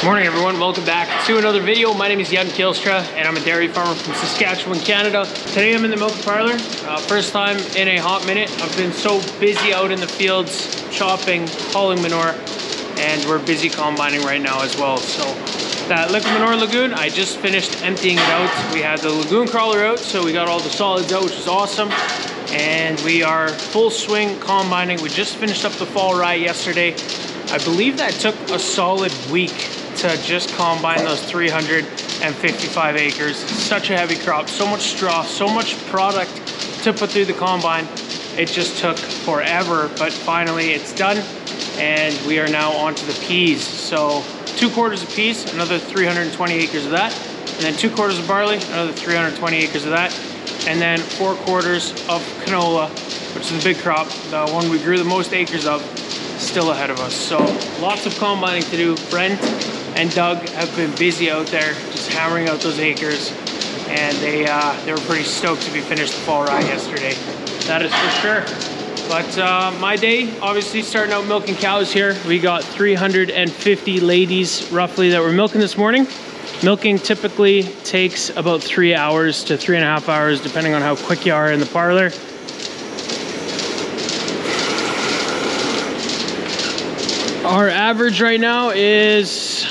Morning everyone, welcome back to another video. My name is Sk and I'm a dairy farmer from Saskatchewan, Canada. Today I'm in the milk parlor. First time in a hot minute. I've been so busy out in the fields, chopping, hauling manure, and we're busy combining right now as well. So that liquid manure lagoon, I just finished emptying it out. We had the lagoon crawler out, so we got all the solids out, which is awesome. And we are full swing combining. We just finished up the fall rye yesterday. I believe that took a solid week to just combine those 355 acres. Such a heavy crop, so much straw, so much product to put through the combine. It just took forever, but finally it's done. And we are now onto the peas. So 2 quarters of peas, another 320 acres of that. And then 2 quarters of barley, another 320 acres of that. And then 4 quarters of canola, which is the big crop, the one we grew the most acres of, still ahead of us. So lots of combining to do. Brent and Doug have been busy out there just hammering out those acres, and they were pretty stoked to be finished the fall rye yesterday. That is for sure. But my day, obviously starting out milking cows here. We got 350 ladies roughly that we're milking this morning. Milking typically takes about 3 hours to 3.5 hours, depending on how quick you are in the parlor. Our average right now is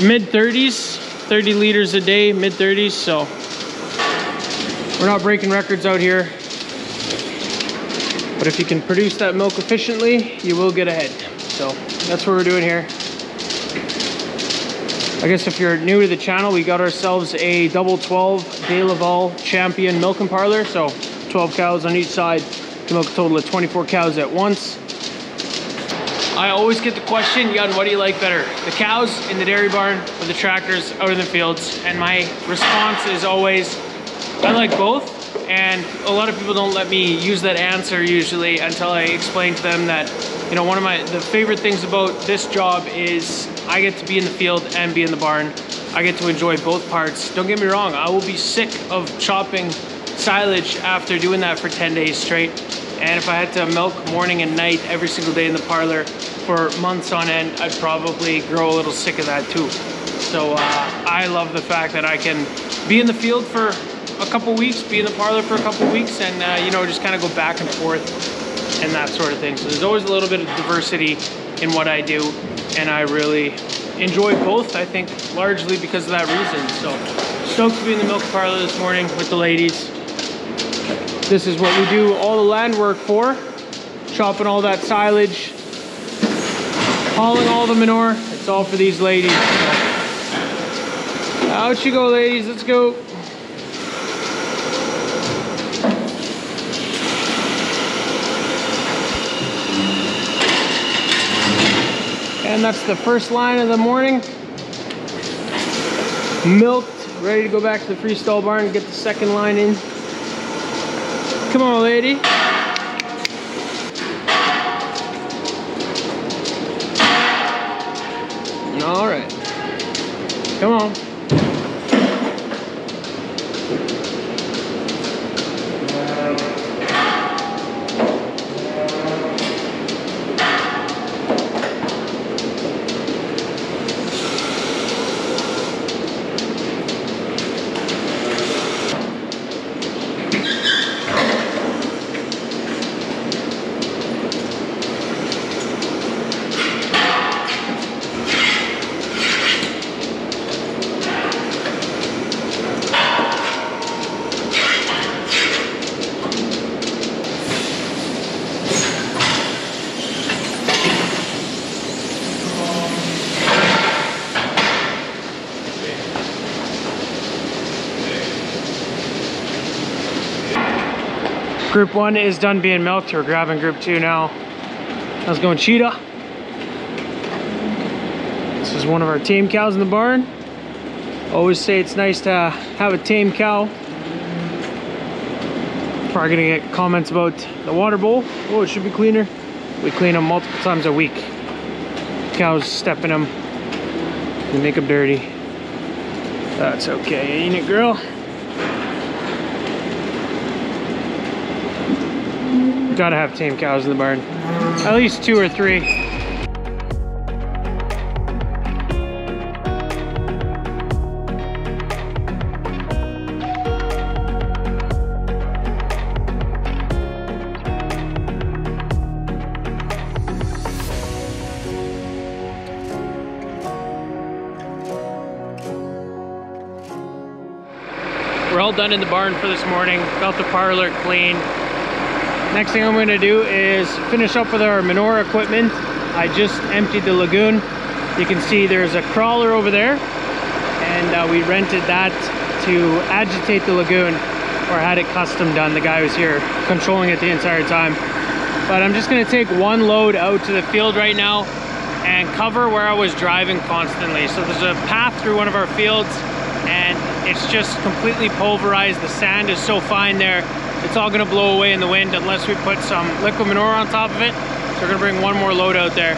mid-30s, 30 liters a day, mid-30s, so we're not breaking records out here. But if you can produce that milk efficiently, you will get ahead. So that's what we're doing here. I guess if you're new to the channel, we got ourselves a double 12 De Laval champion milking parlor. So 12 cows on each side to milk a total of 24 cows at once. I always get the question, Jan, what do you like better? The cows in the dairy barn or the tractors out in the fields? And my response is always, I like both. And a lot of people don't let me use that answer usually until I explain to them that, you know, one of the favorite things about this job is I get to be in the field and be in the barn. I get to enjoy both parts. Don't get me wrong, I will be sick of chopping silage after doing that for 10 days straight. And if I had to milk morning and night every single day in the parlor for months on end, I'd probably grow a little sick of that too. So I love the fact that I can be in the field for a couple weeks, be in the parlor for a couple weeks, and you know, just kind of go back and forth and that sort of thing. So there's always a little bit of diversity in what I do, and I really enjoy both, I think, largely because of that reason. So stoked to be in the milk parlor this morning with the ladies. This is what we do all the land work for, chopping all that silage, hauling all the manure. It's all for these ladies. Out you go, ladies, let's go. And that's the first line of the morning. Milked, ready to go back to the freestall barn and get the second line in. Come on, lady. All right. Come on. Group 1 is done being milked. We're grabbing Group 2 now. How's it going, Cheetah? This is one of our tame cows in the barn. Always say it's nice to have a tame cow. Probably gonna get comments about the water bowl. Oh, it should be cleaner. We clean them multiple times a week. Cows step in them and make them dirty. That's okay, ain't it, girl? Gotta have tame cows in the barn. At least 2 or 3. We're all done in the barn for this morning. Got the parlor clean. Next thing I'm going to do is finish up with our manure equipment. I just emptied the lagoon. You can see there's a crawler over there, and we rented that to agitate the lagoon, or had it custom done. The guy was here controlling it the entire time. But I'm just going to take one load out to the field right now and cover where I was driving constantly. So there's a path through one of our fields, and it's just completely pulverized. The sand is so fine there, it's all going to blow away in the wind unless we put some liquid manure on top of it. So we're going to bring one more load out there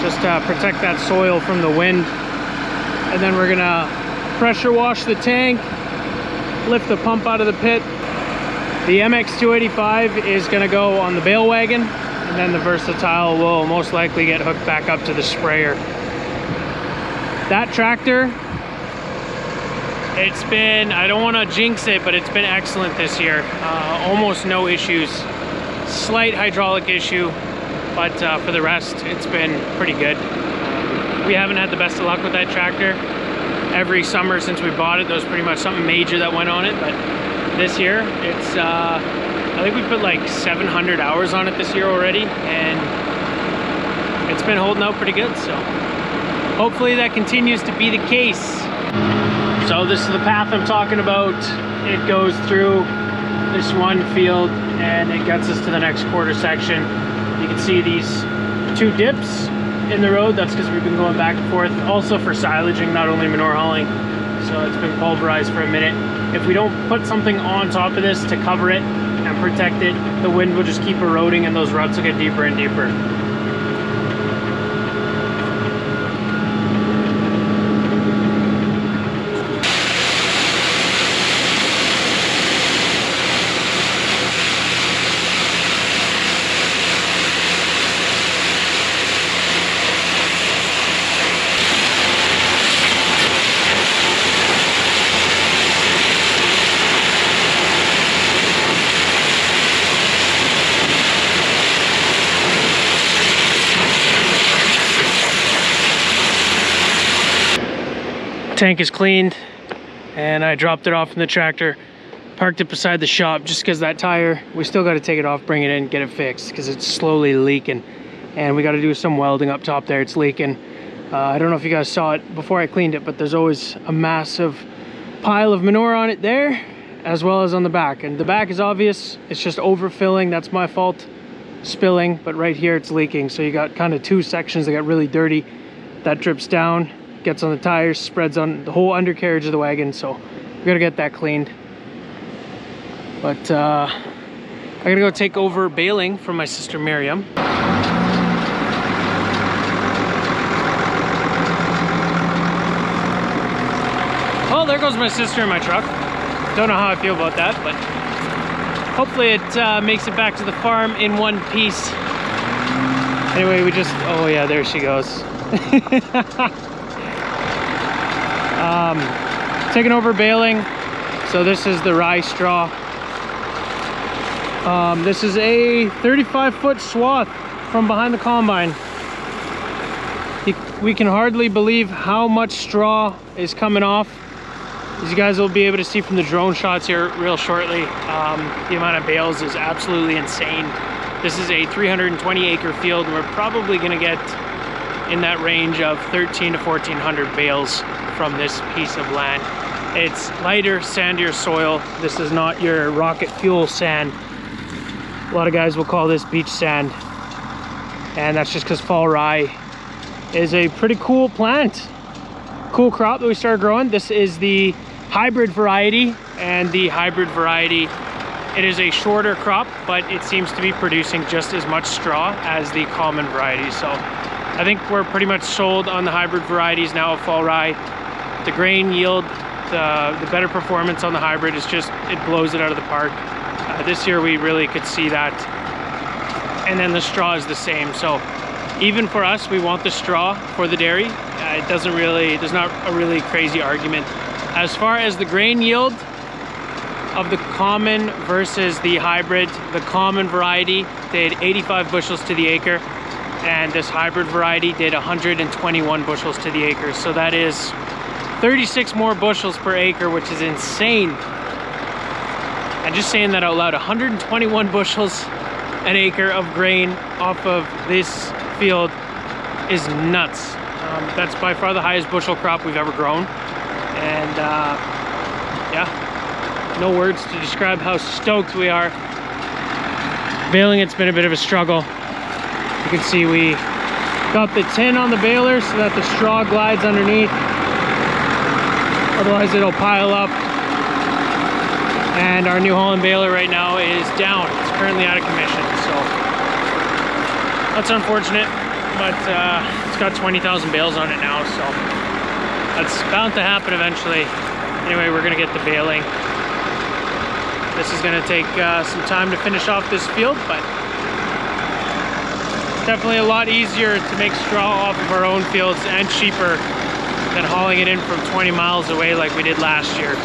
just to protect that soil from the wind. And then we're going to pressure wash the tank, lift the pump out of the pit. The MX285 is going to go on the bale wagon, and then the Versatile will most likely get hooked back up to the sprayer. That tractor, it's been, I don't want to jinx it, but it's been excellent this year. Almost no issues. Slight hydraulic issue, but for the rest, it's been pretty good. We haven't had the best of luck with that tractor. Every summer since we bought it, there was pretty much something major that went on it, but this year, it's, I think we put like 700 hours on it this year already, and it's been holding out pretty good, so hopefully that continues to be the case. So this is the path I'm talking about. It goes through this one field and it gets us to the next quarter section. You can see these two dips in the road. That's because we've been going back and forth, also for silaging, not only manure hauling. So it's been pulverized for a minute. If we don't put something on top of this to cover it and protect it, the wind will just keep eroding and those ruts will get deeper and deeper. Tank is cleaned and I dropped it off in the tractor, parked it beside the shop just because that tire, we still got to take it off, bring it in, get it fixed because it's slowly leaking, and we got to do some welding up top there. It's leaking. I don't know if you guys saw it before I cleaned it, but there's always a massive pile of manure on it there as well as on the back, and the back is obvious, it's just overfilling. That's my fault, spilling, but right here it's leaking. So you got kind of two sections that got really dirty. That drips down, gets on the tires, spreads on the whole undercarriage of the wagon, so we gotta get that cleaned. But I gotta go take over baling from my sister Miriam. Oh, there goes my sister in my truck. Don't know how I feel about that, but hopefully it makes it back to the farm in one piece. Anyway, we just, oh yeah, there she goes. Taking over baling. So this is the rye straw. This is a 35-foot swath from behind the combine. We can hardly believe how much straw is coming off. As you guys will be able to see from the drone shots here real shortly, the amount of bales is absolutely insane. This is a 320 acre field, and we're probably going to get in that range of 13 to 1400 bales from this piece of land. It's lighter, sandier soil. This is not your rocket fuel sand. A lot of guys will call this beach sand, and that's just because fall rye is a pretty cool plant, cool crop that we started growing. This is the hybrid variety, and the hybrid variety, it is a shorter crop, but it seems to be producing just as much straw as the common variety. So I think we're pretty much sold on the hybrid varieties now of fall rye. The grain yield, the better performance on the hybrid is just, it blows it out of the park. This year we really could see that. And then the straw is the same. So even for us, we want the straw for the dairy. It doesn't really, there's not a really crazy argument. As far as the grain yield of the common versus the hybrid, the common variety did 85 bushels to the acre, and this hybrid variety did 121 bushels to the acre. So that is 36 more bushels per acre, which is insane And just saying that out loud, 121 bushels an acre of grain off of this field is nuts. That's by far the highest bushel crop we've ever grown. And yeah, no words to describe how stoked we are. Baling, it's been a bit of a struggle. You can see we got the tin on the baler so that the straw glides underneath. Otherwise it'll pile up. And our New Holland baler right now is down. It's currently out of commission, so that's unfortunate, but it's got 20,000 bales on it now, so that's bound to happen eventually. Anyway, we're gonna get the baling. This is gonna take some time to finish off this field, but definitely a lot easier to make straw off of our own fields and cheaper than hauling it in from 20 miles away like we did last year.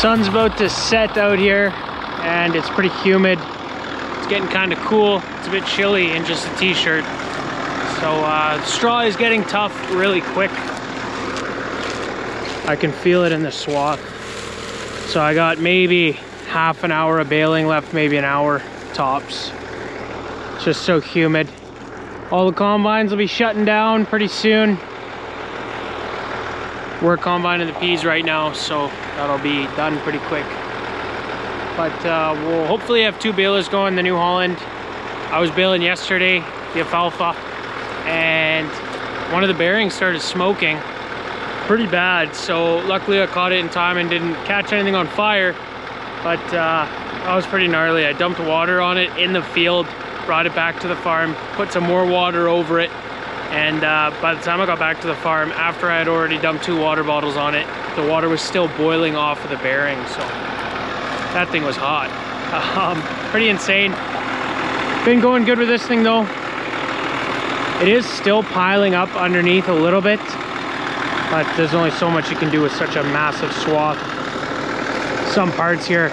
Sun's about to set out here and it's pretty humid. It's getting kind of cool. It's a bit chilly in just a t-shirt. So the straw is getting tough really quick. I can feel it in the swath. So I got maybe half an hour of baling left, maybe an hour tops. It's just so humid. All the combines will be shutting down pretty soon. We're combining the peas right now, so that'll be done pretty quick. But we'll hopefully have 2 balers going, the New Holland. I was baling yesterday, the alfalfa, and one of the bearings started smoking pretty bad. So luckily I caught it in time and didn't catch anything on fire, but that was pretty gnarly. I dumped water on it in the field, brought it back to the farm, put some more water over it, and by the time I got back to the farm, after I had already dumped 2 water bottles on it, the water was still boiling off of the bearing, so that thing was hot. Pretty insane. Been going good with this thing though. It is still piling up underneath a little bit, but there's only so much you can do with such a massive swath. Some parts here,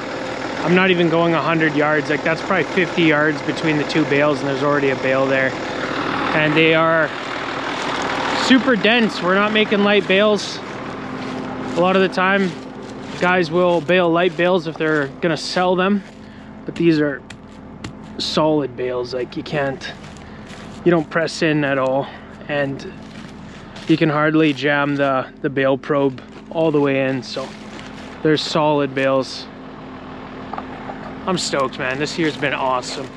I'm not even going 100 yards, like that's probably 50 yards between the 2 bales and there's already a bale there. And they are super dense. We're not making light bales. A lot of the time, guys will bale light bales if they're gonna sell them, but these are solid bales. Like you don't press in at all, and you can hardly jam the bale probe all the way in, so they're solid bales. I'm stoked, man. This year's been awesome.